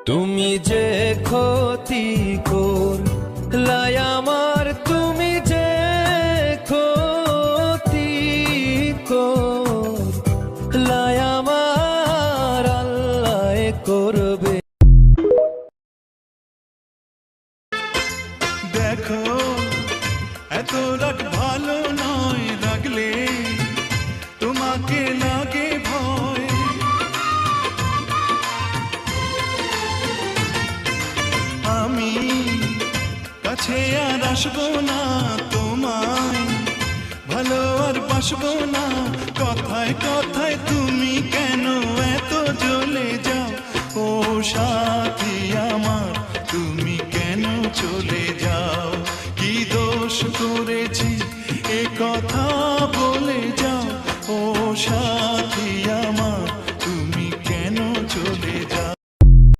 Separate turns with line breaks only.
তুমি যে ক্ষতি করলাই আমার, তুমি যে ক্ষতি করলাই আমার, আল্লাহ করবে।
দেখো এত রাগ ভালো নয়, রাগলে তোমাকে লাগে ভয়। আমি কাছে আর আসবো না, তোমায় ভালো আর বাসবো না। কথায় কথায় তুমি কেন এত জ্বলে যাও, ও সাথী আমার তুমি